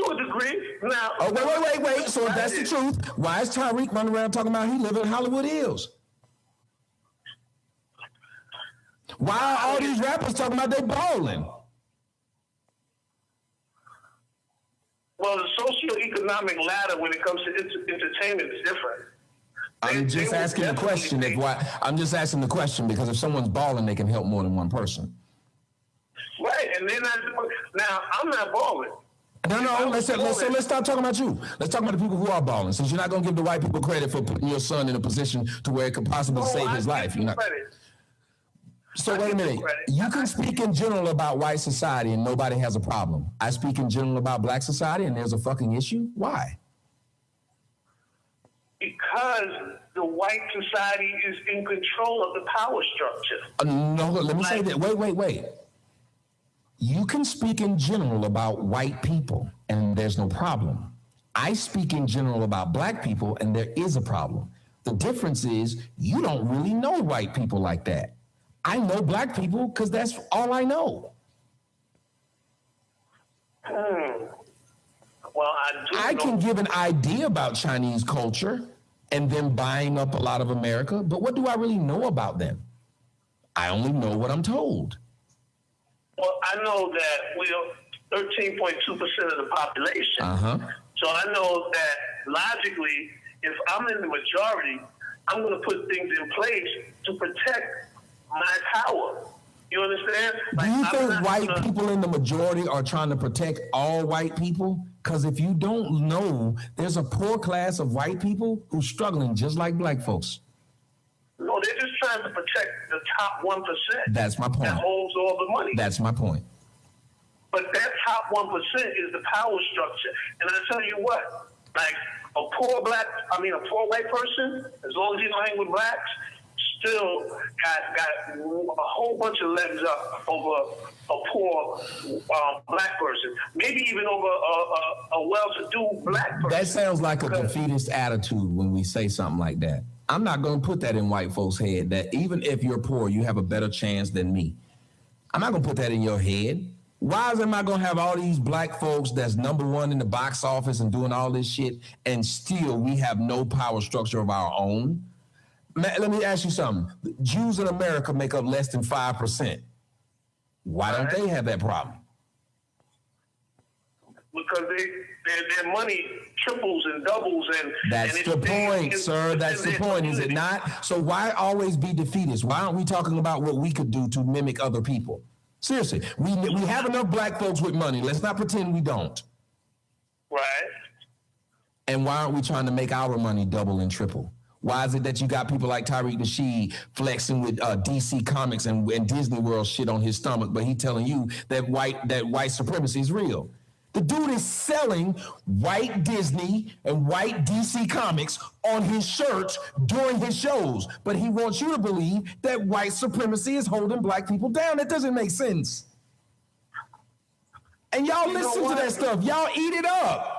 To a degree. Now. Oh, wait. So if that's the truth, why is Tyreek running around talking about he live in Hollywood Hills? Why are all these rappers talking about they balling? Well, the socioeconomic ladder when it comes to entertainment is different. I'm just asking the question. I'm just asking the question because if someone's balling, they can help more than one person. Right, and then now I'm not balling. No. Let's stop talking about you. Let's talk about the people who are balling. Since you're not going to give the white people credit for putting your son in a position to where it could possibly save his life. You're not. So wait a minute. You can speak in general about white society and nobody has a problem. I speak in general about black society and there's a fucking issue. Why? Because the white society is in control of the power structure. No, let me say that. Wait. You can speak in general about white people and there's no problem. I speak in general about black people and there is a problem. The difference is you don't really know white people like that. I know black people because that's all I know. Well, I can give an idea about Chinese culture and them buying up a lot of America, but what do I really know about them? I only know what I'm told. Well, I know that we're 13.2% of the population. So I know that logically, if I'm in the majority, I'm going to put things in place to protect my power. You understand? Do you think white people in the majority are trying to protect all white people? Because if you don't know, there's a poor class of white people who's struggling just like black folks. No, they're just trying to protect the top 1%. That's my point. That holds all the money. That's my point. But that top 1% is the power structure. And I tell you what, like a poor white person, as long as he don't hang with blacks, still got a whole bunch of legs up over a poor black person. Maybe even over a well-to-do black person. That sounds like a defeatist attitude when we say something like that. I'm not going to put that in white folks' head, that even if you're poor, you have a better chance than me. I'm not going to put that in your head. Why am I going to have all these black folks that's #1 in the box office and doing all this shit, and still we have no power structure of our own? Let me ask you something. Jews in America make up less than 5%. Why don't they have that problem? Because their money triples and doubles. That's the point, sir. That's the point, is it not? So why always be defeatist? Why aren't we talking about what we could do to mimic other people? Seriously, we have enough black folks with money. Let's not pretend we don't. Right. And why aren't we trying to make our money double and triple? Why is it that you got people like Tariq Nasheed flexing with DC Comics and Disney World shit on his stomach, but he telling you that white supremacy is real? The dude is selling white Disney and white DC Comics on his shirts during his shows, but he wants you to believe that white supremacy is holding black people down. That doesn't make sense. And y'all listen to that stuff. Y'all eat it up.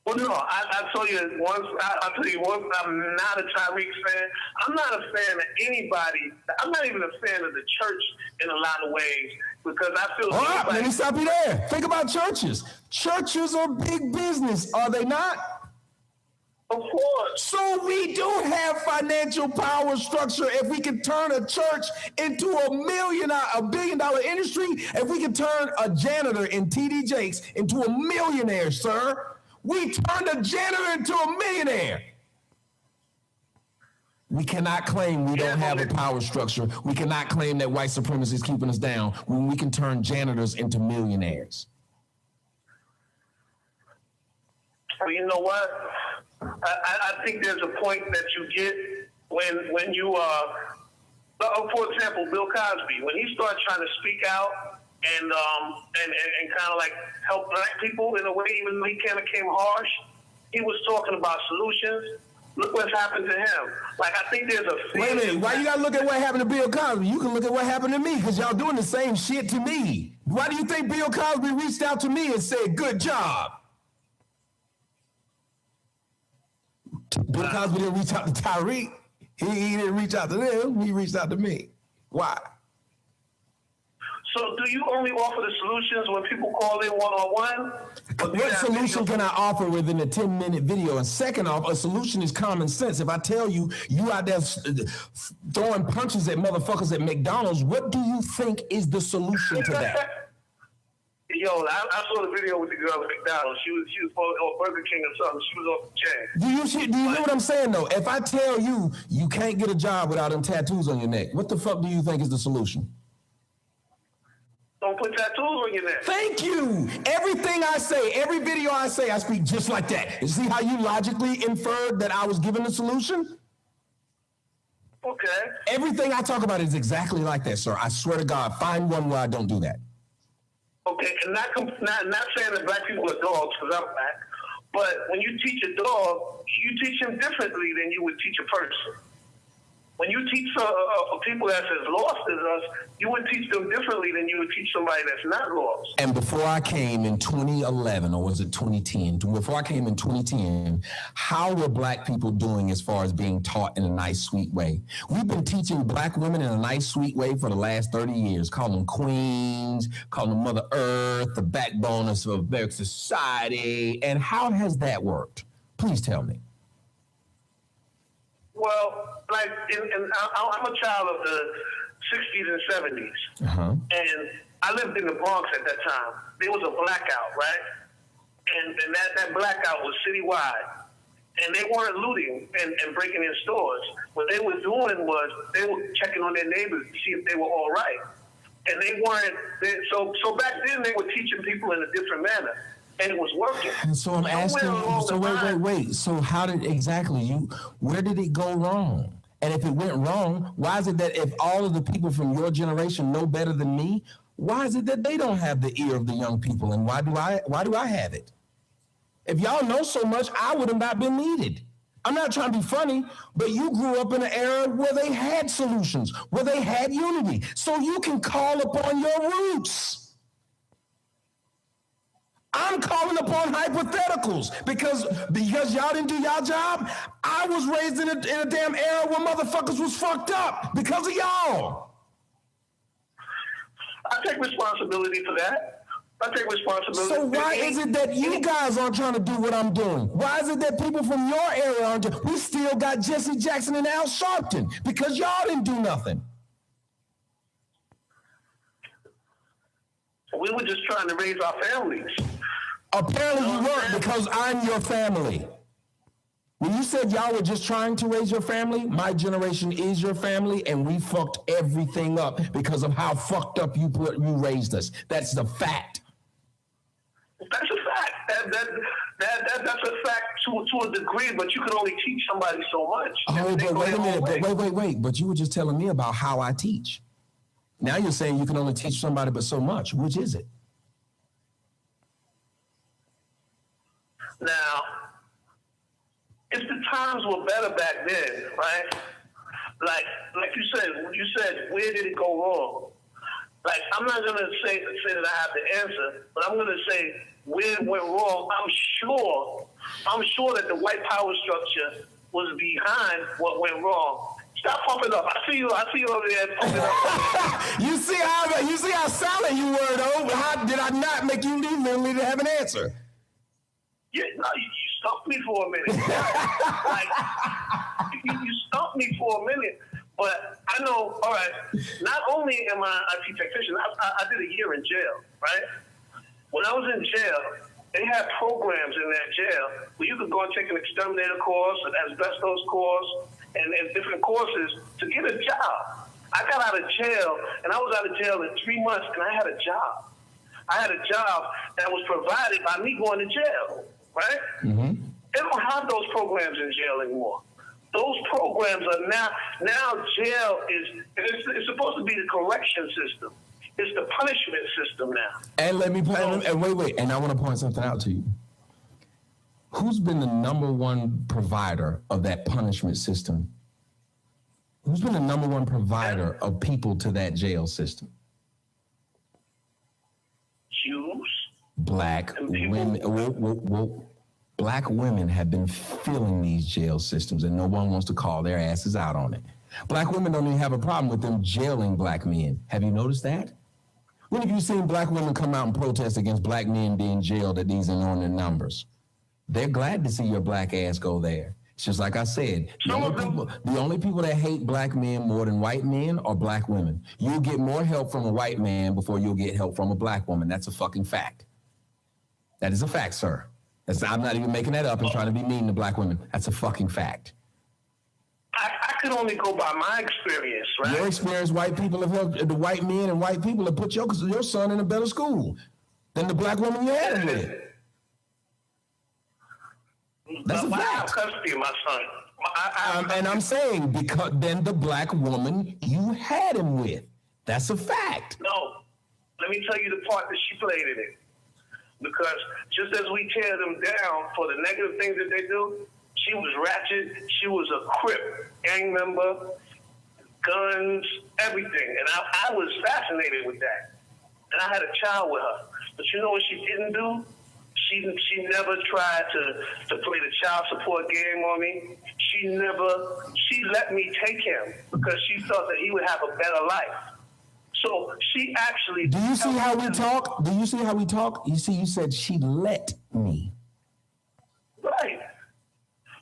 Well, no, I'll tell you once, I'm not a Tyreek fan. I'm not a fan of anybody. I'm not even a fan of the church in a lot of ways, because I feel... All right, let me stop you there. Think about churches. Churches are big business, are they not? Of course. So we do have financial power structure. If we can turn a church into a billion-dollar industry, if we can turn a janitor in TD Jakes into a millionaire, sir... We turned a janitor into a millionaire. We cannot claim we don't have a power structure. We cannot claim that white supremacy is keeping us down when we can turn janitors into millionaires. Well, you know what? I think there's a point that you get when you for example, Bill Cosby, when he started trying to speak out and kind of like help black people in a way, even though he kind of came harsh, he was talking about solutions. Look what's happened to him. Like, I think there's a... Wait a minute. Why you got to look at what happened to Bill Cosby? You can look at what happened to me, because y'all doing the same shit to me. Why do you think Bill Cosby reached out to me and said, good job? Bill Cosby didn't reach out to Tyreek. He didn't reach out to them. He reached out to me. Why? So do you only offer the solutions when people call in one-on-one? What solution can I offer within a 10-minute video? And second off, a solution is common sense. If I tell you, you out there throwing punches at motherfuckers at McDonald's, what do you think is the solution to that? Yo, I saw the video with the girl at McDonald's. She was on Burger King or something. She was off the chain. Do you know what I'm saying, though? If I tell you, you can't get a job without them tattoos on your neck, what the fuck do you think is the solution? Don't put tattoos on your neck. Thank you. Everything I say, every video I say, I speak just like that. You see how you logically inferred that I was given the solution? Okay. Everything I talk about is exactly like that, sir. I swear to God, find one where I don't do that. Okay, and not saying that black people are dogs, because I'm black, but when you teach a dog, you teach him differently than you would teach a person. When you teach people that's as lost as us, you would teach them differently than you would teach somebody that's not lost. And before I came in 2011, or was it 2010? Before I came in 2010, how were black people doing as far as being taught in a nice, sweet way? We've been teaching black women in a nice, sweet way for the last 30 years, calling them queens, calling them Mother Earth, the backbone of American society. And how has that worked? Please tell me. Well, like, I'm a child of the 60s and 70s, and I lived in the Bronx at that time. There was a blackout, right? And that blackout was citywide. And they weren't looting and breaking in stores. What they were doing was they were checking on their neighbors to see if they were all right. And they weren't, so back then they were teaching people in a different manner. And it was working. And so I'm asking you, so wait. So how did where did it go wrong? And if it went wrong, why is it that if all of the people from your generation know better than me, why is it that they don't have the ear of the young people? And why do I have it? If y'all know so much, I would have not been needed. I'm not trying to be funny, but you grew up in an era where they had solutions, where they had unity. So you can call upon your roots. I'm calling upon hypotheticals because y'all didn't do y'all job. I was raised in a damn era where motherfuckers was fucked up because of y'all. I take responsibility for that. I take responsibility. So why is it that you guys aren't trying to do what I'm doing? Why is it that people from your era aren't doing? We still got Jesse Jackson and Al Sharpton because y'all didn't do nothing. We were just trying to raise our families. Apparently you weren't, because I'm your family. When you said y'all were just trying to raise your family, my generation is your family, and we fucked everything up because of how fucked up you raised us. That's the fact. That's a fact. That's a fact to a degree, but you can only teach somebody so much. Oh, but wait a minute. Wait. But you were just telling me about how I teach. Now you're saying you can only teach somebody but so much. Which is it? Now, if the times were better back then, right? Like you said, where did it go wrong? Like, I'm not gonna say that I have the answer, but I'm gonna say where it went wrong. I'm sure that the white power structure was behind what went wrong. Stop pumping up. I see you over there pumping up. You see how silent you were, though. How did I not make you literally to have an answer? Yeah, no, you stumped me for a minute. You stumped me for a minute. But I know, all right, not only am I teach technician, I did a year in jail, right? When I was in jail, they had programs in that jail where you could go and take an exterminator course, an asbestos course, and different courses to get a job. I got out of jail, and I was out of jail in 3 months, and I had a job. I had a job that was provided by me going to jail, right? Mm-hmm. They don't have those programs in jail anymore. Those programs are now jail it's supposed to be the correction system. It's the punishment system now. And wait, and I want to point something out to you. Who's been the number one provider of that punishment system? Who's been the number one provider of people to that jail system? Jews. Black women. Black women have been filling these jail systems, and no one wants to call their asses out on it. Black women don't even have a problem with them jailing black men. Have you noticed that? When have you seen black women come out and protest against black men being jailed at these enormous numbers? They're glad to see your black ass go there. It's just like I said, the only people that hate black men more than white men are black women. You'll get more help from a white man before you'll get help from a black woman. That's a fucking fact. That is a fact, sir. I'm not even making that up and trying to be mean to black women. That's a fucking fact. I could only go by my experience, right? Your experience, white people have helped, the white men and white people have put your son in a better school than the black woman you had him with. That's a fact. I have custody of my son. And I'm saying because then the black woman you had him with. That's a fact. No. Let me tell you the part that she played in it. Because just as we tear them down for the negative things that they do, she was ratchet. She was a Crip, gang member, guns, everything. And I was fascinated with that. And I had a child with her. But you know what she didn't do? She never tried to play the child support game on me. She let me take him because she thought that he would have a better life. So she actually... Do you see how we talk? Do you see how we talk? You see, you said she let me. Right.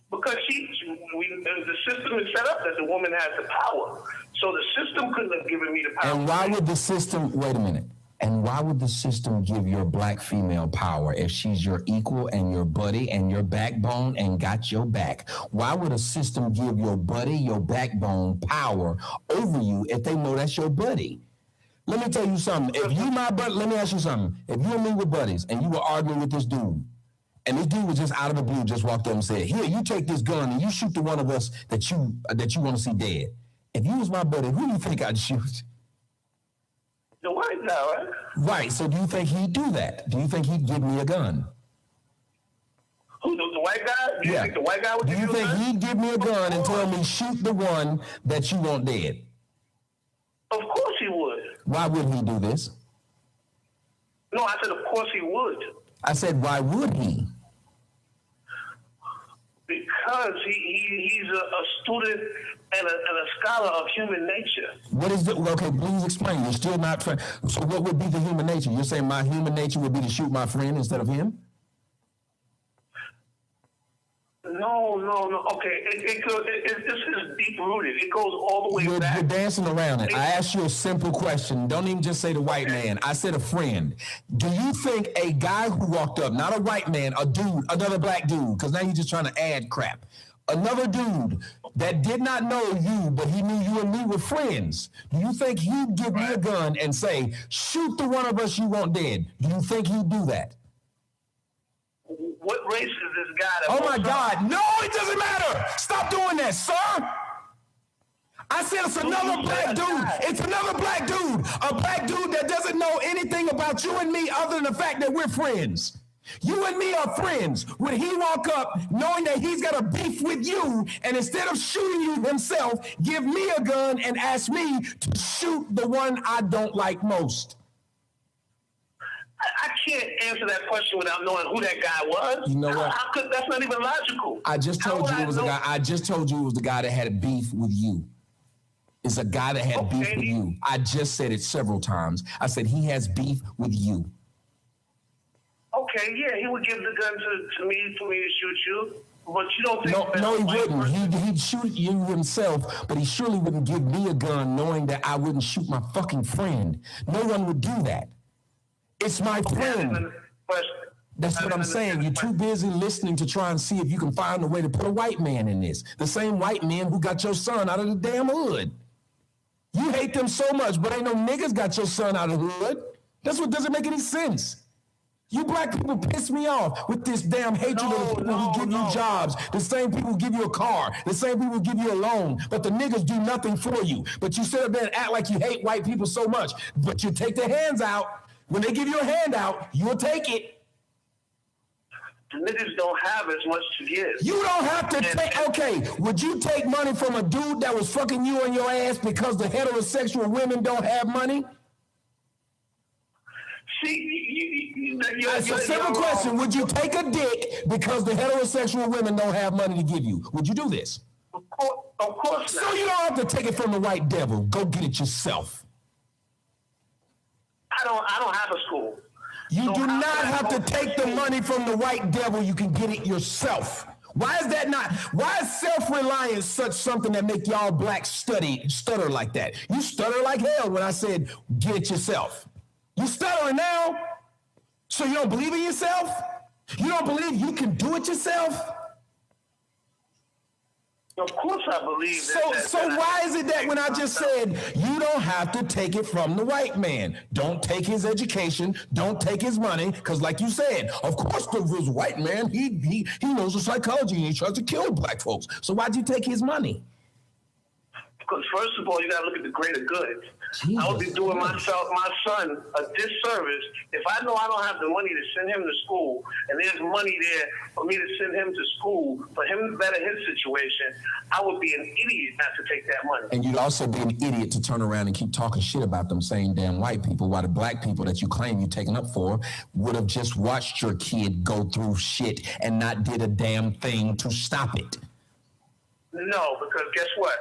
Because the system is set up that the woman has the power. So the system couldn't have given me the power. And why would the system... Wait a minute. And why would the system give your black female power if she's your equal and your buddy and your backbone and got your back? Why would a system give your buddy, your backbone power over you if they know that's your buddy? Let me tell you something. If you my buddy, let me ask you something. If you and me were buddies and you were arguing with this dude, and this dude was just out of the blue, just walked up and said, "Here, you take this gun and you shoot the one of us that you want to see dead." If you was my buddy, who do you think I'd shoot? The white guy, right? Right. So do you think he'd do that? Do you think he'd give me a gun? Who, the white guy? Do you think the white guy would give you a gun? Do you think he'd give me a gun and tell me, shoot the one that you want dead? Of course he would. Why would he do this? No, I said of course he would. I said, why would he? Because he's a student and a scholar of human nature. What is the, okay, please explain. You're still not trying. So what would be the human nature? You're saying my human nature would be to shoot my friend instead of him? No. Okay, this is deep rooted. It goes all the way back. You're dancing around it. I asked you a simple question. Don't even just say the white man. I said a friend. Do you think a guy who walked up, not a white man, a dude, another black dude, because now you're just trying to add crap, another dude that did not know you, but he knew you and me were friends, do you think he'd give me a gun and say, shoot the one of us you want dead? Do you think he'd do that? What race is this guy? Oh my God, no, it doesn't matter. Stop doing that, sir. I said it's another black dude. It's another black dude. A black dude that doesn't know anything about you and me other than the fact that we're friends. You and me are friends. When he walk up knowing that he's got a beef with you, and instead of shooting you himself, give me a gun and ask me to shoot the one I don't like most. I can't answer that question without knowing who that guy was. You know what? That's not even logical. I just told you it was a guy. I just told you it was the guy that had a beef with you. It's a guy that had beef with you. I just said it several times. I said he has beef with you. Okay, yeah, he would give the gun to me for me to shoot you. But you don't think no, he wouldn't. He'd shoot you himself, but he surely wouldn't give me a gun knowing that I wouldn't shoot my fucking friend. No one would do that. It's my friend. That's what I'm saying. You're too busy listening to try and see if you can find a way to put a white man in this. The same white man who got your son out of the damn hood. You hate them so much, but ain't no niggas got your son out of the hood. That's what doesn't make any sense. You black people piss me off with this damn hatred of the people who give you jobs. The same people who give you a car. The same people who give you a loan. But the niggas do nothing for you. But you sit up there and act like you hate white people so much. But you take their hands out. When they give you a handout, you'll take it. The niggas don't have as much to give. You don't have to take, okay, would you take money from a dude that was fucking you on your ass because the heterosexual women don't have money? See, it's a simple question. Would you take a dick because the heterosexual women don't have money to give you? Would you do this? Of course not. So you don't have to take it from the white devil. Go get it yourself. I don't have a school. You do not have to take the money from the white devil. You can get it yourself. Why is that not? Why is self-reliance such something that make y'all blacks stutter like that? You stutter like hell when I said get it yourself. You stuttering now? So you don't believe in yourself? You don't believe you can do it yourself? Of course I believe that. So why is it that when I just said you don't have to take it from the white man, don't take his education, don't take his money, because like you said, of course the white man, he knows the psychology and he tries to kill black folks. So why'd you take his money? Because first of all, you got to look at the greater good. I would be doing my son a disservice if I know I don't have the money to send him to school, and there's money there for me to send him to school for him to better his situation. I would be an idiot not to take that money. And you'd also be an idiot to turn around and keep talking shit about them saying damn white people, while the black people that you claim you're taking up for would have just watched your kid go through shit and not did a damn thing to stop it. No, because guess what?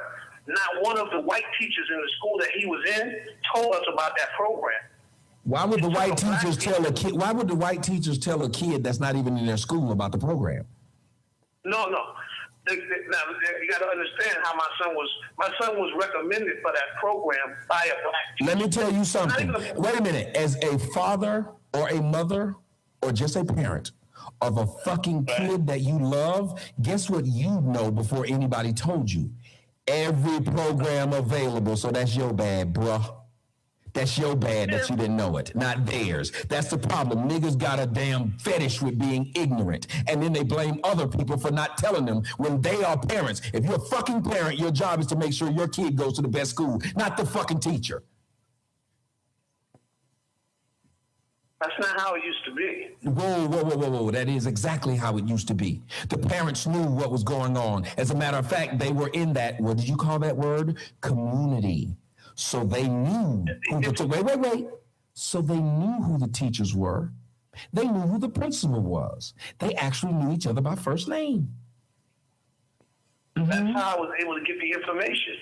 Not one of the white teachers in the school that he was in told us about that program. Why would the white teachers tell a kid? Why would the white teachers tell a kid that's not even in their school about the program? No. Now you got to understand how my son was recommended for that program by a black teacher. Let me tell you something. Wait a minute. As a father or a mother or just a parent of a fucking kid that you love, guess what you know before anybody told you? Every program available, so that's your bad, bruh. That's your bad that you didn't know it, not theirs. That's the problem. Niggas got a damn fetish with being ignorant, and then they blame other people for not telling them when they are parents. If you're a fucking parent, your job is to make sure your kid goes to the best school, not the fucking teacher. That's not how it used to be. Whoa. That is exactly how it used to be. The parents knew what was going on. As a matter of fact, they were in that, what did you call that word? Community. So they knew wait. So they knew who the teachers were. They knew who the principal was. They actually knew each other by first name. That's how I was able to get the information.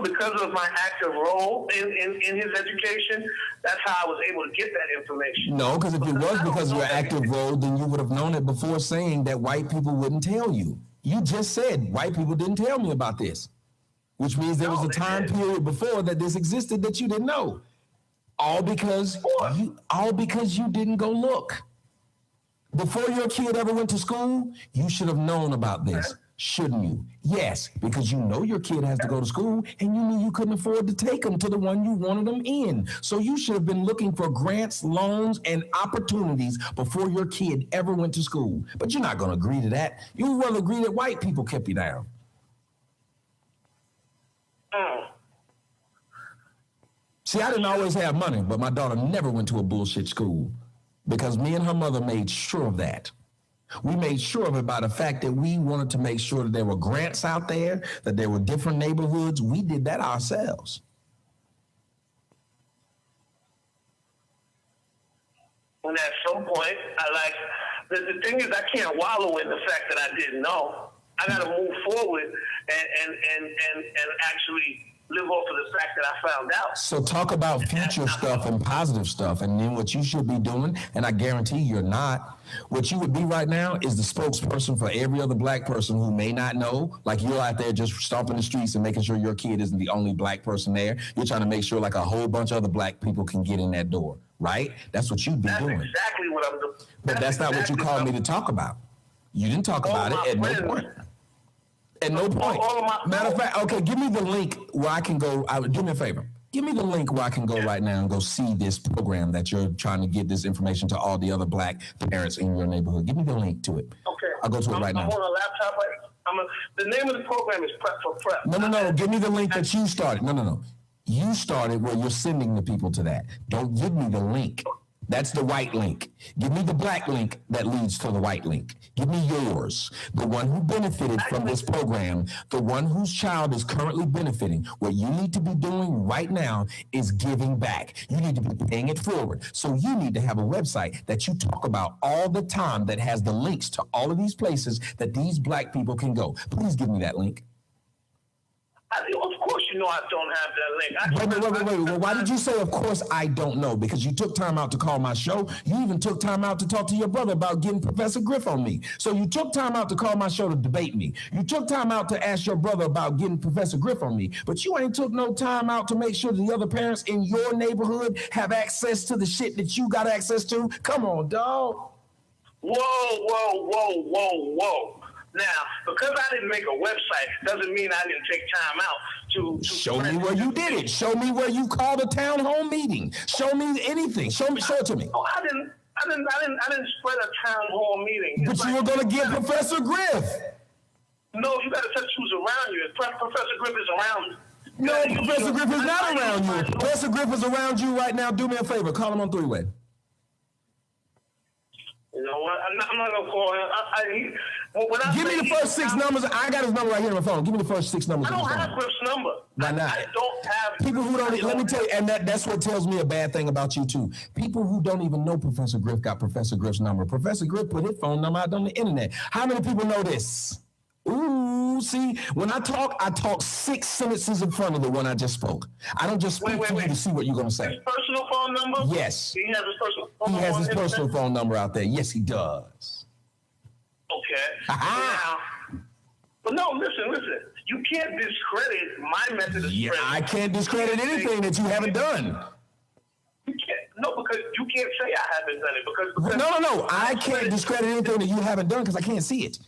Because of my active role in his education, that's how I was able to get that information. No, because if it was because of your active role, then you would have known it before saying that white people wouldn't tell you. You just said white people didn't tell me about this, which means there was a time period before that this existed that you didn't know. All because you didn't go look. Before your kid ever went to school, you should have known about this. Shouldn't you? Yes, because you know your kid has to go to school and you knew you couldn't afford to take them to the one you wanted them in. So you should have been looking for grants, loans, and opportunities before your kid ever went to school. But you're not going to agree to that. You will agree that white people kept you down. See, I didn't always have money, but my daughter never went to a bullshit school because me and her mother made sure of that. We made sure of it by the fact that we wanted to make sure that there were grants out there, that there were different neighborhoods. We did that ourselves. And at some point, the thing is, I can't wallow in the fact that I didn't know. I got to move forward and actually live off of the fact that I found out. So talk about future stuff and positive stuff, and then what you should be doing, and I guarantee you're not, what you would be right now is the spokesperson for every other black person who may not know, like you're out there just stomping the streets and making sure your kid isn't the only black person there. You're trying to make sure like a whole bunch of other black people can get in that door, right? That's what you'd be doing. That's exactly what I'm doing. But that's not what you called me to talk about. You didn't talk about it at no point. At no point. Matter of fact, okay, give me the link where I can go. Do me a favor. Give me the link where I can go right now and go see this program that you're trying to get this information to all the other black parents in your neighborhood. Give me the link to it. Okay. I'll go to it right now. I'm on a laptop. The name of the program is Prep for Prep. No. Give me the link that you started. No. You started where you're sending the people to that. Don't give me the link. That's the white link. Give me the black link that leads to the white link. Give me yours, the one who benefited from this program, the one whose child is currently benefiting. What you need to be doing right now is giving back. You need to be paying it forward. So you need to have a website that you talk about all the time that has the links to all of these places that these black people can go. Please give me that link. Of course you know I don't have that link. Wait. Well, why did you say, of course I don't know? Because you took time out to call my show. You even took time out to talk to your brother about getting Professor Griff on me. So you took time out to call my show to debate me. You took time out to ask your brother about getting Professor Griff on me. But you ain't took no time out to make sure the other parents in your neighborhood have access to the shit that you got access to. Come on, dog. Whoa. Now, because I didn't make a website doesn't mean I didn't take time out to show me where you did it. Show me where you called a town hall meeting. Show me anything. Show it to me. Oh, I didn't spread a town hall meeting. But you were gonna get Professor Griff. No, you gotta touch who's around you. Professor Griff is around you. No, Professor Griff is not around you. Professor Griff is around you right now. Do me a favor. Call him on three-way. You know what? I'm not gonna call him. Give me the first six numbers. I got his number right here on my phone. Give me the first six numbers. I don't have Griff's number. Why not? I don't have people who don't. Let me tell you, and that's what tells me a bad thing about you too. People who don't even know Professor Griff got Professor Griff's number. Professor Griff put his phone number out on the internet. How many people know this? Ooh, see, when I talk 6 sentences in front of the one I just spoke. I don't just speak to you to see what you're going to say. His personal phone number? Yes. He has his personal phone number. He has his personal phone number out there. Yes, he does. Okay. Now, but no, listen. You can't discredit my method of spreading. I can't discredit anything that you haven't done. You can't. No, because you can't say I haven't done it. Because no. I can't discredit anything that you haven't done because I can't see it.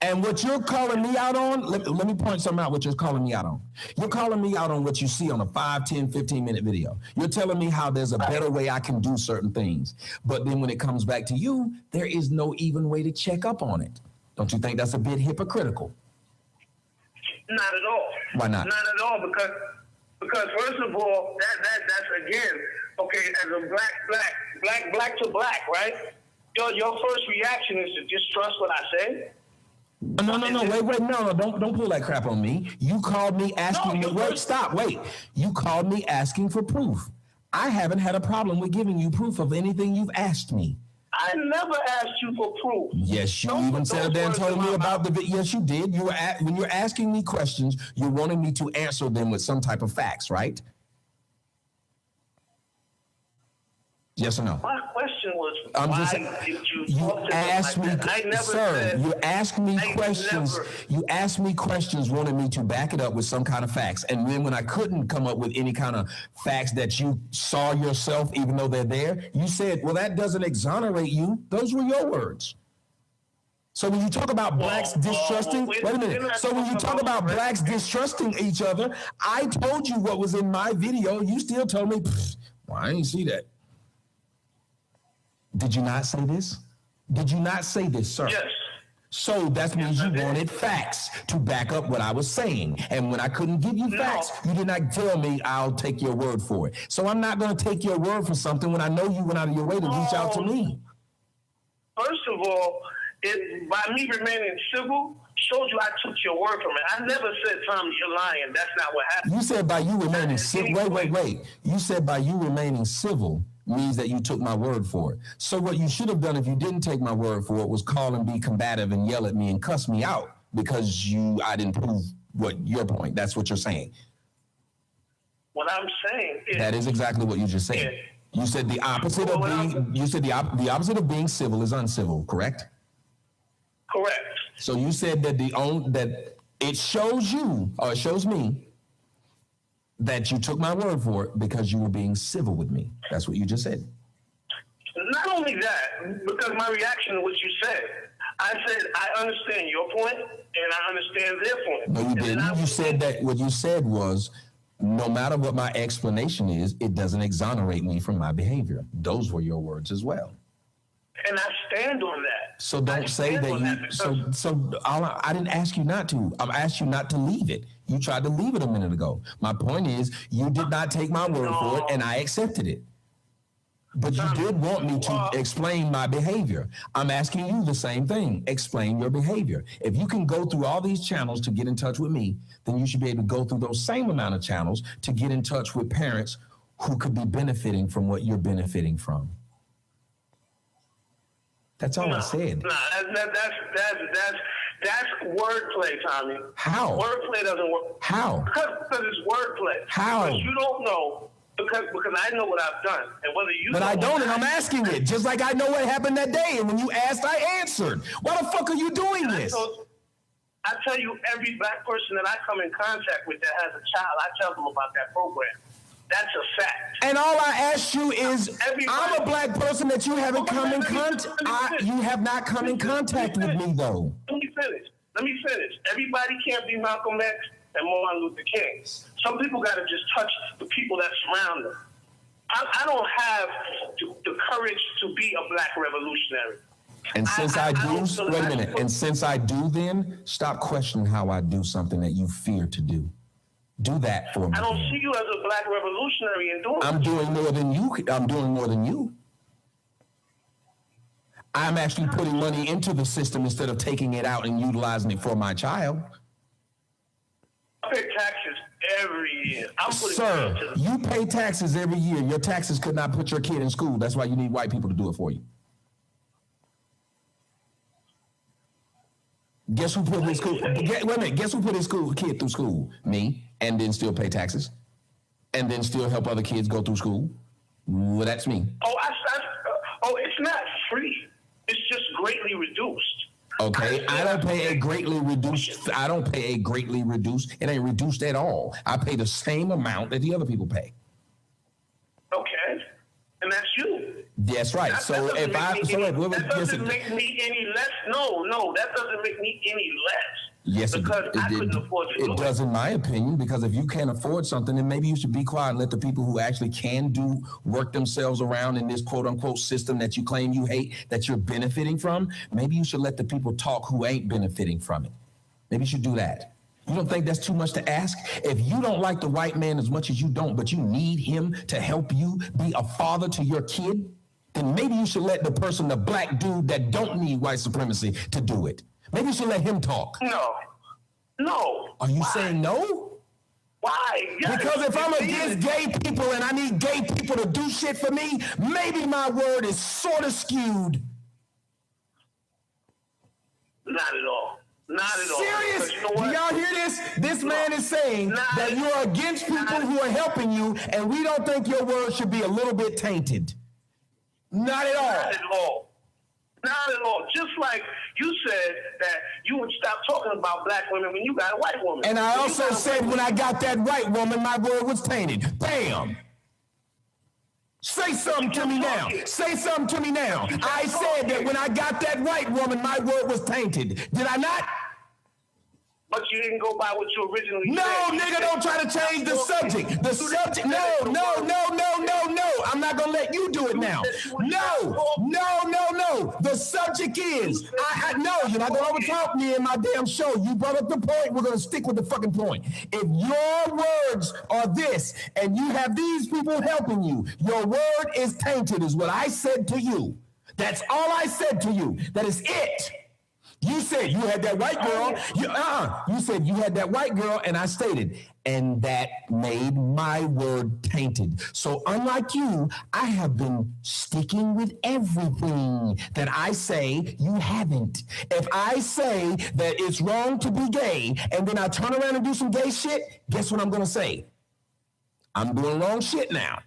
And what you're calling me out on, let me point something out what you're calling me out on. You're calling me out on what you see on a 5, 10, 15-minute video. You're telling me how there's a better way I can do certain things. But then when it comes back to you, there is no even way to check up on it. Don't you think that's a bit hypocritical? Not at all. Why not? Not at all, because first of all, that's again, okay, as a black to black, right? Your first reaction is to distrust what I say. No, wait, no, don't pull that crap on me. You called me asking me, wait. You called me asking for proof. I haven't had a problem with giving you proof of anything you've asked me. I never asked you for proof. Yes, you even said that and told me about the video. Yes, you did. When you're asking me questions, you're wanting me to answer them with some type of facts, right? Yes or no? My question was, did you asked me, sir, you asked me questions. You asked me questions, wanted me to back it up with some kind of facts. And then when I couldn't come up with any kind of facts that you saw yourself, even though they're there, you said, well, that doesn't exonerate you. Those were your words. So when you talk about blacks distrusting, wait a minute. So when you talk about blacks distrusting each other, I told you what was in my video. You still told me, well, I didn't see that. Did you not say this? Did you not say this, sir? Yes. So that means you wanted facts to back up what I was saying. And when I couldn't give you facts, you did not tell me I'll take your word for it. So I'm not going to take your word for something when I know you went out of your way to reach out to me. First of all, by me remaining civil, showed you I took your word from it. I never said, Tom, you're lying. That's not what happened. You said by you remaining civil. Wait. You said by you remaining civil means that you took my word for it. So what you should have done if you didn't take my word for it was call and be combative and yell at me and cuss me out because I didn't prove your point. That's what you're saying. What I'm saying is that is exactly what you just said. You said the opposite of being. You said the opposite of being civil is uncivil. Correct. Correct. So you said that that it shows you or it shows me that you took my word for it because you were being civil with me. That's what you just said. Not only that, because my reaction to what you said, I said, I understand your point and I understand their point. No, you didn't. You said that what you said was, no matter what my explanation is, it doesn't exonerate me from my behavior. Those were your words as well. And I stand on that. So don't say that I didn't ask you not to. I asked you not to leave it. You tried to leave it a minute ago. My point is, you did not take my word for it, and I accepted it. But you did want me to explain my behavior. I'm asking you the same thing. Explain your behavior. If you can go through all these channels to get in touch with me, then you should be able to go through those same amount of channels to get in touch with parents who could be benefiting from what you're benefiting from. That's all I said. No, That's wordplay, Tommy. How? Wordplay doesn't work. How? Because it's wordplay. How? Because you don't know. Because I know what I've done, and whether you. But I don't, and I'm asking it. Just like I know what happened that day, and when you asked, I answered. Why the fuck are you doing this? I tell you, every black person that I come in contact with that has a child, I tell them about that program. That's a fact. And all I ask you is, I'm a black person that you haven't come in contact. You have not come in contact with me, though. Let me finish. Everybody can't be Malcolm X and Martin Luther King. Some people got to just touch the people that surround them. I don't have the courage to be a black revolutionary. And since I do, wait a minute. And since I do, then stop questioning how I do something that you fear to do. Do that for me. I don't see you as a black revolutionary in doing. I'm doing more than you. I'm doing more than you. I'm actually putting money into the system instead of taking it out and utilizing it for my child. I pay taxes every year. Sir, you pay taxes every year. Your taxes could not put your kid in school. That's why you need white people to do it for you. Guess who put his school? Wait a minute. Guess who put his kid through school? Me, and then still pay taxes, and then still help other kids go through school. Well, that's me. It's not free. It's just greatly reduced. Okay, I don't pay a greatly reduced. I don't pay a greatly reduced. It ain't reduced at all. I pay the same amount that the other people pay. Okay, and that's you. That's right. That doesn't make me any less. No, that doesn't make me any less. Yes, because I couldn't afford to do it. It does, in my opinion, because if you can't afford something, then maybe you should be quiet and let the people who actually can do work themselves around in this quote unquote system that you claim you hate, that you're benefiting from. Maybe you should let the people talk who ain't benefiting from it. Maybe you should do that. You don't think that's too much to ask? If you don't like the white man as much as you don't, but you need him to help you be a father to your kid, then maybe you should let the black dude that don't need white supremacy to do it. Maybe you should let him talk. No. Are you saying no? Why? Yes. Because if I'm against gay people and I need gay people to do shit for me, maybe my word is sort of skewed. Not at all. Not at all. Serious? You know, do y'all hear this? This man is saying that you're against people who are helping you, and we don't think your word should be a little bit tainted. Not at all. Not at all. Not at all. Just like you said that you would stop talking about black women when you got a white woman. And I also said when I got that white woman, my word was tainted. Bam! Say something to me now. Say something to me now. I said that when I got that white woman, my word was tainted. Did I not? But you didn't go by what you originally said. No, nigga, don't try to change the subject. The subject, no. I'm not going to let you do it now. No. The subject is, no, you're not going to overtalk me in my damn show. You brought up the point. We're going to stick with the fucking point. If your words are this, and you have these people helping you, your word is tainted, is what I said to you. That's all I said to you. That is it. You said you had that white girl. You said you had that white girl, and I stated, and that made my word tainted. So unlike you, I have been sticking with everything that I say. You haven't. If I say that it's wrong to be gay, and then I turn around and do some gay shit, guess what I'm going to say? I'm doing wrong shit now.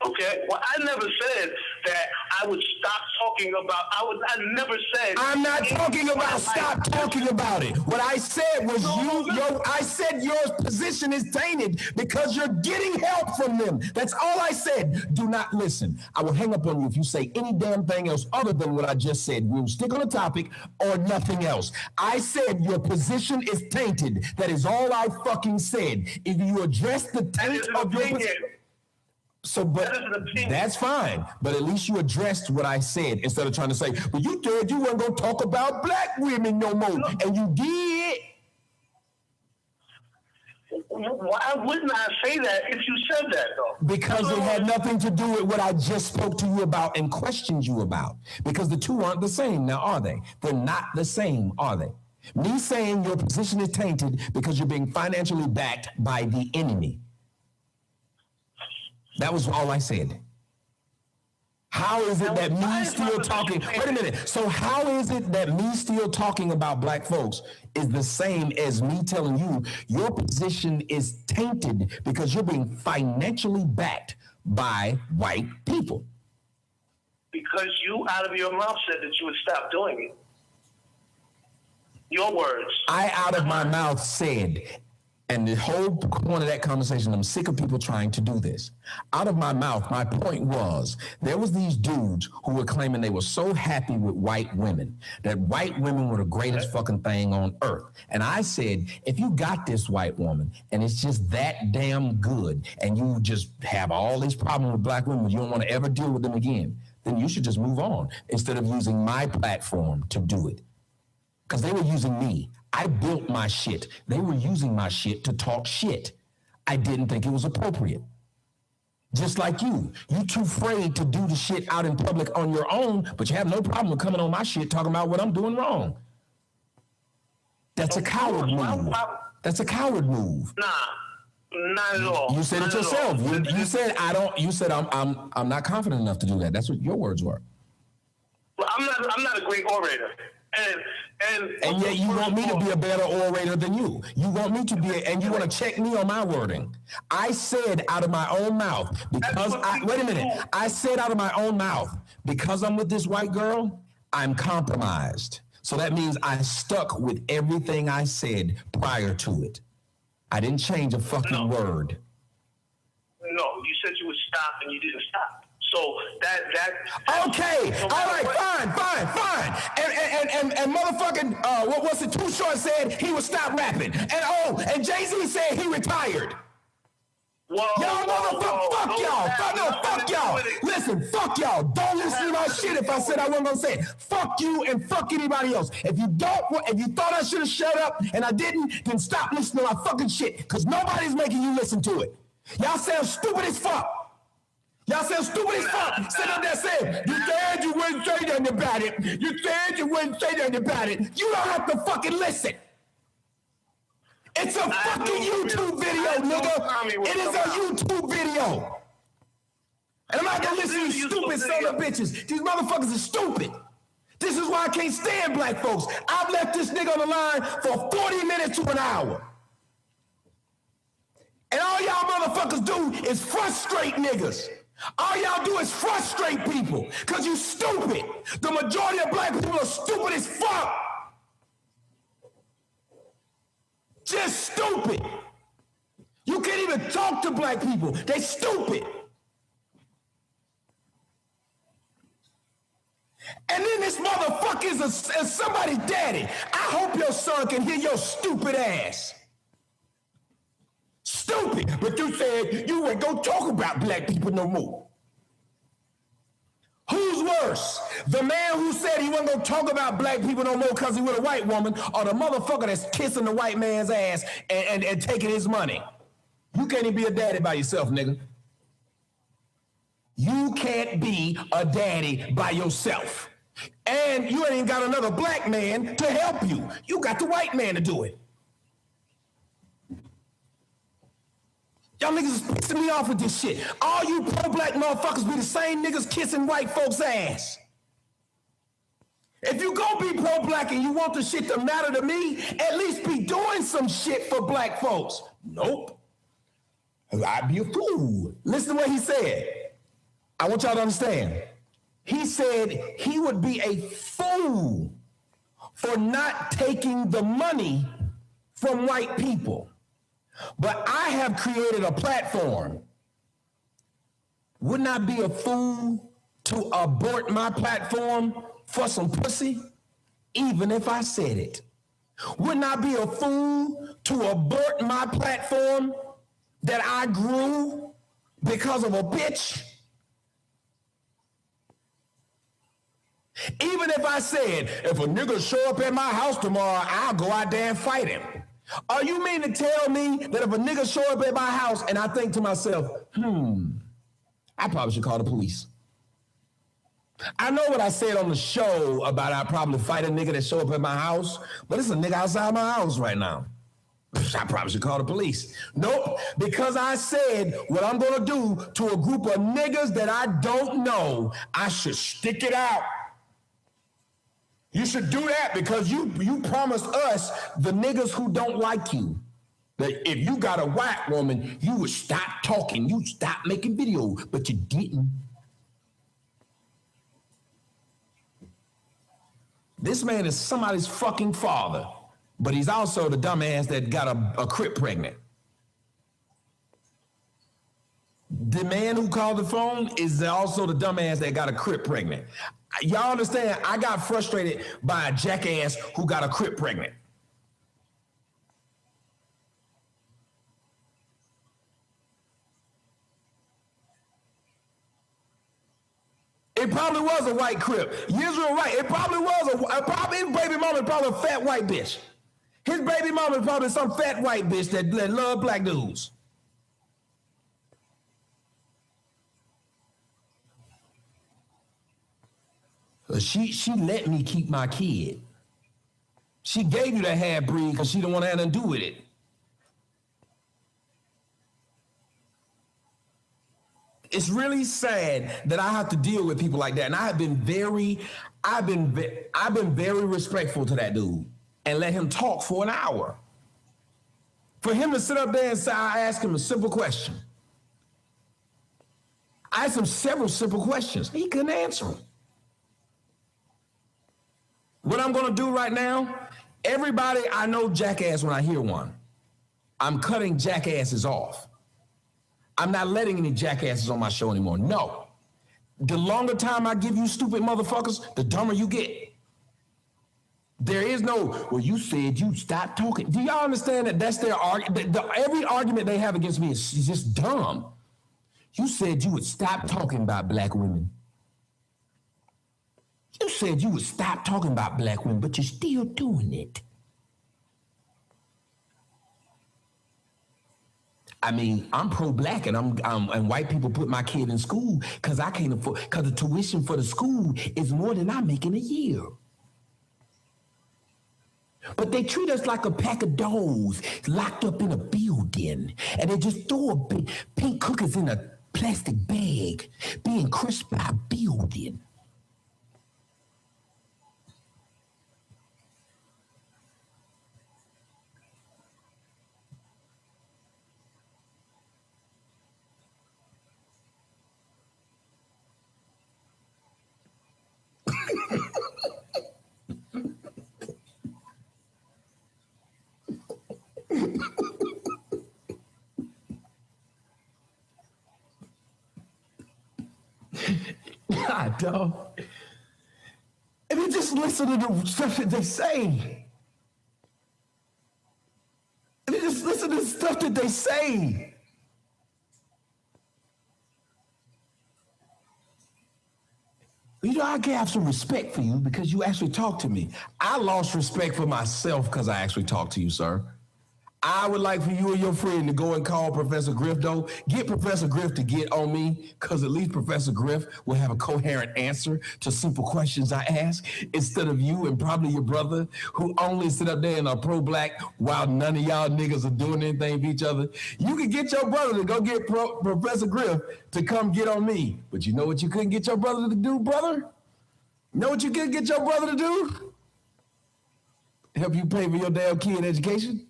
Okay, well, I never said that I would stop talking about. I never said. I'm not talking about stop talking about it. What I said was I said your position is tainted because you're getting help from them. That's all I said. Do not listen. I will hang up on you if you say any damn thing else other than what I just said. We'll stick on the topic or nothing else. I said your position is tainted. That is all I fucking said. If you address the taint of your position. So, but that's fine. But at least you addressed what I said instead of trying to say, "Well, you said you weren't going to talk about black women no more," and you did. Why wouldn't I say that if you said that, though? Because it had nothing to do with what I just spoke to you about and questioned you about. Because the two aren't the same now, are they? They're not the same, are they? Me saying your position is tainted because you're being financially backed by the enemy. That was all I said. How is it that me still talking? Wait a minute. So how is it that me still talking about black folks is the same as me telling you your position is tainted because you're being financially backed by white people? Because you, out of your mouth, said that you would stop doing it. Your words. I, out of my mouth, said, and the whole point of that conversation, I'm sick of people trying to do this. Out of my mouth, my point was, there was these dudes who were claiming they were so happy with white women, that white women were the greatest fucking thing on earth. And I said, if you got this white woman, and it's just that damn good, and you just have all these problems with black women, you don't want to ever deal with them again, then you should just move on, instead of using my platform to do it. Because they were using me. I built my shit. They were using my shit to talk shit. I didn't think it was appropriate. Just like you. You too afraid to do the shit out in public on your own, but you have no problem with coming on my shit talking about what I'm doing wrong. That's a coward move. That's a coward move. Nah, not at all. You said it yourself. You said I don't. You said I'm not confident enough to do that. That's what your words were. Well, I'm not a great orator. And yet you want me to be a better orator than you. You want me to be, and you want to check me on my wording. I said out of my own mouth, because wait a minute. I said out of my own mouth, because I'm with this white girl, I'm compromised. So that means I stuck with everything I said prior to it. I didn't change a fucking word. No, you said you would stop and you didn't stop. So that okay, all right, fine. And motherfucking what's it? Too Short said he would stop rapping. And Jay-Z said he retired. Y'all motherfucker, fuck y'all. Listen, fuck y'all. Don't listen to my shit if I said I wasn't gonna say it. Fuck you and fuck anybody else. If you thought I should have shut up and I didn't, then stop listening to my fucking shit. Because nobody's making you listen to it. Y'all sound stupid as fuck. Y'all sound stupid as fuck. Sit up there saying, you said you wouldn't say nothing about it. You said you wouldn't say nothing about it. You don't have to fucking listen. It's a fucking YouTube video, nigga. It is a YouTube video. And I'm not gonna listen to you stupid son of bitches. These motherfuckers are stupid. This is why I can't stand black folks. I've left this nigga on the line for 40 minutes to an hour. And all y'all motherfuckers do is frustrate niggas. All y'all do is frustrate people because you stupid. The majority of black people are stupid as fuck. Just stupid. You can't even talk to black people. They stupid. And then this motherfucker is somebody's daddy. I hope your son can hear your stupid ass. Stupid, but you said you weren't gonna talk about black people no more. Who's worse? The man who said he wasn't gonna talk about black people no more because he was a white woman, or the motherfucker that's kissing the white man's ass and taking his money? You can't even be a daddy by yourself, nigga. You can't be a daddy by yourself. And you ain't got another black man to help you. You got the white man to do it. Y'all niggas is pissing me off with this shit. All you pro-black motherfuckers be the same niggas kissing white folks' ass. If you gonna be pro-black and you want the shit to matter to me, at least be doing some shit for black folks. Nope. I'd be a fool. Listen to what he said. I want y'all to understand. He said he would be a fool for not taking the money from white people. But I have created a platform. Wouldn't I be a fool to abort my platform for some pussy, even if I said it? Wouldn't I be a fool to abort my platform that I grew because of a bitch? Even if I said, if a nigga show up at my house tomorrow, I'll go out there and fight him. Are you mean to tell me that if a nigga show up at my house and I think to myself, I probably should call the police? I know what I said on the show about I'd probably fight a nigga that show up at my house, but it's a nigga outside my house right now. I probably should call the police. Nope, because I said what I'm gonna do to a group of niggas that I don't know, I should stick it out. You should do that because you promised us, the niggas who don't like you, that if you got a white woman, you would stop talking, you stop making videos, but you didn't. This man is somebody's fucking father, but he's also the dumbass that got a Crip pregnant. The man who called the phone is also the dumbass that got a Crip pregnant. Y'all understand? I got frustrated by a jackass who got a Crip pregnant. It probably was a white Crip. Yisrael right. It probably was his baby mama probably a fat white bitch. His baby mama is probably some fat white bitch that love black dudes. She let me keep my kid. She gave you that half breed because she didn't want to have nothing to do with it. It's really sad that I have to deal with people like that, and I've been very respectful to that dude and let him talk for an hour. For him to sit up there and say, I asked him a simple question. I asked him several simple questions. He couldn't answer them. What I'm gonna do right now, everybody, I know jackass when I hear one. I'm cutting jackasses off. I'm not letting any jackasses on my show anymore. No. The longer time I give you stupid motherfuckers, the dumber you get. There is no, well, you said you stopped talking. Do y'all understand that that's their argument? Every argument they have against me is just dumb. You said you would stop talking about black women. You said you would stop talking about black women, but you're still doing it. I mean, I'm pro-black, and and white people put my kid in school because I can't afford, because the tuition for the school is more than I make in a year. But they treat us like a pack of dolls locked up in a building, and they just throw a big pink cookies in a plastic bag, being crisped by a building. God, dog. And you just listen to the stuff that they say. And you just listen to the stuff that they say. You know, I can have some respect for you because you actually talk to me. I lost respect for myself because I actually talked to you, sir. I would like for you and your friend to go and call Professor Griff, though. Get Professor Griff to get on me, because at least Professor Griff will have a coherent answer to simple questions I ask, instead of you and probably your brother, who only sit up there and are pro-black while none of y'all niggas are doing anything for each other. You could get your brother to go get Professor Griff to come get on me. But you know what you couldn't get your brother to do, brother? You know what you couldn't get your brother to do? Help you pay for your damn kid education?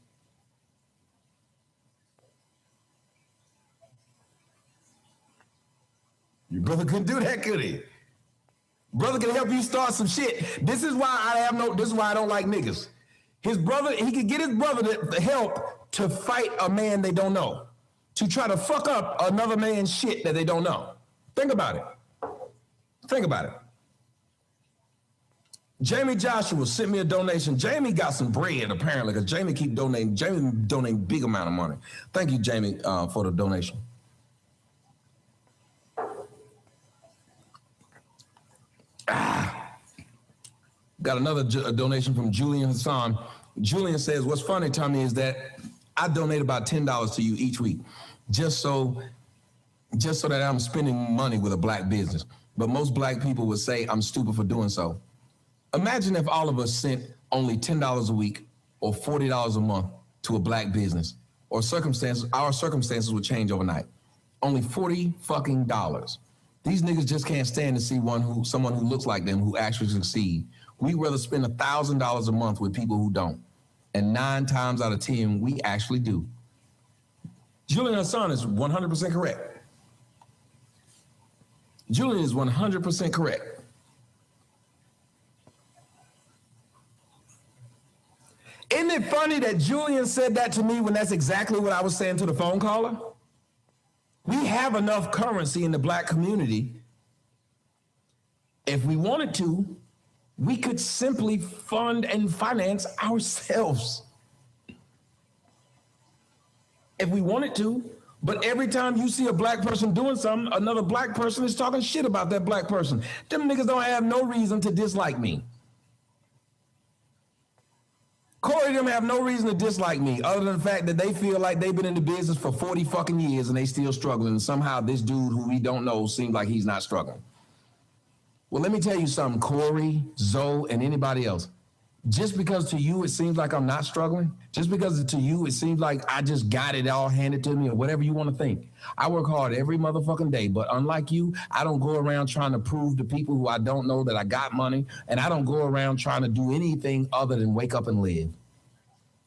Your brother couldn't do that, could he? Brother can help you start some shit. This is why I don't like niggas. His brother, he could get his brother to help to fight a man they don't know, to try to fuck up another man's shit that they don't know. Think about it. Think about it. Jamie Joshua sent me a donation. Jamie got some bread, apparently, because Jamie keep donating. Jamie donating big amount of money. Thank you, Jamie, for the donation. Got another donation from Julian Hassan. Julian says, what's funny, Tommy, is that I donate about $10 to you each week, just so that I'm spending money with a black business. But most black people would say I'm stupid for doing so. Imagine if all of us sent only $10 a week or $40 a month to a black business, or our circumstances would change overnight. Only $40 fucking. These niggas just can't stand to see someone who looks like them who actually succeed. We'd rather spend $1,000 a month with people who don't. And 9 times out of 10, we actually do. Julian Hassan is 100% correct. Julian is 100% correct. Isn't it funny that Julian said that to me when that's exactly what I was saying to the phone caller? We have enough currency in the black community. If we wanted to, we could simply fund and finance ourselves. If we wanted to. But every time you see a black person doing something, another black person is talking shit about that black person. Them niggas don't have no reason to dislike me. Corey them have no reason to dislike me other than the fact that they feel like they've been in the business for 40 fucking years and they still struggling. And somehow this dude who we don't know seems like he's not struggling. Well, let me tell you something, Corey, Zoe, and anybody else. Just because to you it seems like I'm not struggling, just because to you it seems like I just got it all handed to me or whatever you want to think. I work hard every motherfucking day, but unlike you, I don't go around trying to prove to people who I don't know that I got money, and I don't go around trying to do anything other than wake up and live.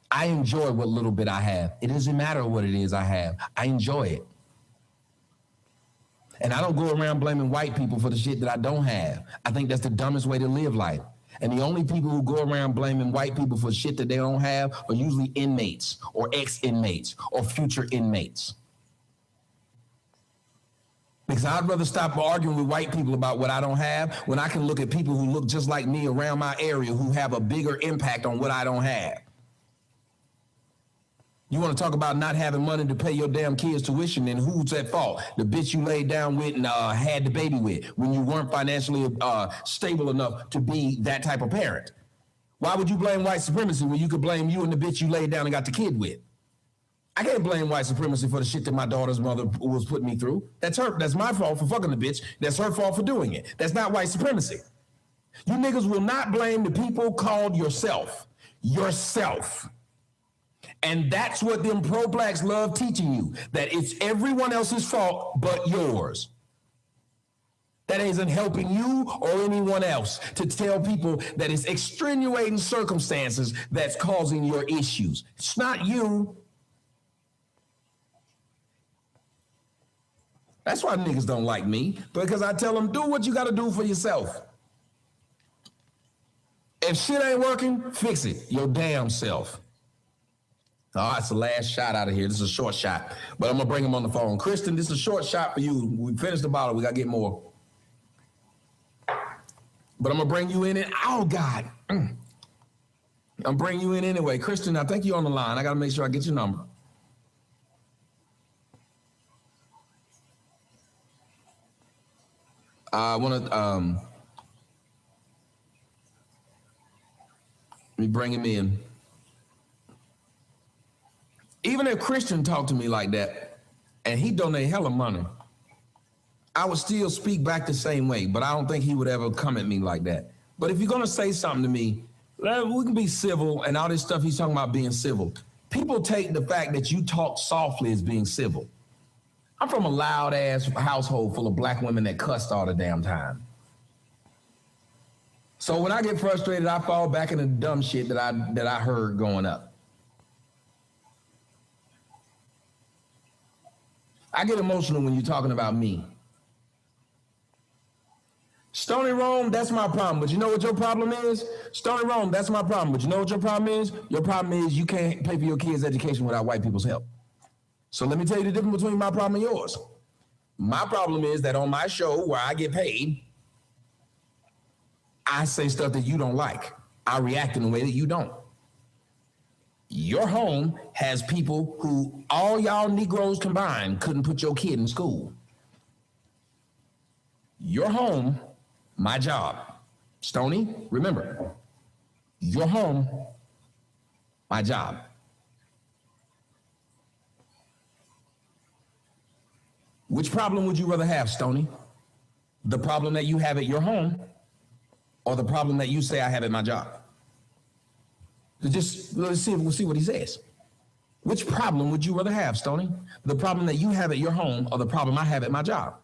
I enjoy what little bit I have. It doesn't matter what it is I have. I enjoy it. And I don't go around blaming white people for the shit that I don't have. I think that's the dumbest way to live life. And the only people who go around blaming white people for shit that they don't have are usually inmates or ex-inmates or future inmates. Because I'd rather stop arguing with white people about what I don't have when I can look at people who look just like me around my area who have a bigger impact on what I don't have. You want to talk about not having money to pay your damn kids' tuition, and who's at fault? The bitch you laid down with and had the baby with when you weren't financially stable enough to be that type of parent. Why would you blame white supremacy when you could blame you and the bitch you laid down and got the kid with? I can't blame white supremacy for the shit that my daughter's mother was putting me through. That's her. That's my fault for fucking the bitch. That's her fault for doing it. That's not white supremacy. You niggas will not blame the people called yourself. Yourself. And that's what them pro-blacks love teaching you, that it's everyone else's fault but yours. That isn't helping you or anyone else to tell people that it's extenuating circumstances that's causing your issues. It's not you. That's why niggas don't like me, because I tell them, do what you got to do for yourself. If shit ain't working, fix it your damn self. Oh, it's the last shot out of here. This is a short shot, but I'm going to bring him on the phone. Kristen, this is a short shot for you. We finished the bottle. We got to get more. But I'm going to bring you in. Oh, God. I'm bringing you in anyway. Kristen, I think you're on the line. I got to make sure I get your number. I want to let me bring him in. Even if Christian talked to me like that and he donate hella money, I would still speak back the same way, but I don't think he would ever come at me like that. But if you're going to say something to me, we can be civil and all this stuff he's talking about being civil. People take the fact that you talk softly as being civil. I'm from a loud-ass household full of black women that cussed all the damn time. So when I get frustrated, I fall back into the dumb shit that I heard growing up. I get emotional when you're talking about me. Stony Rome, that's my problem. But you know what your problem is? Stony Rome, that's my problem. But you know what your problem is? Your problem is you can't pay for your kids' education without white people's help. So let me tell you the difference between my problem and yours. My problem is that on my show where I get paid, I say stuff that you don't like. I react in a way that you don't. Your home has people who all y'all Negroes combined couldn't put your kid in school. Your home, my job. Stony, remember, your home, my job. Which problem would you rather have, Stony? The problem that you have at your home or the problem that you say I have at my job? Just let's see what he says. Which problem would you rather have, Stoney? The problem that you have at your home or the problem I have at my job?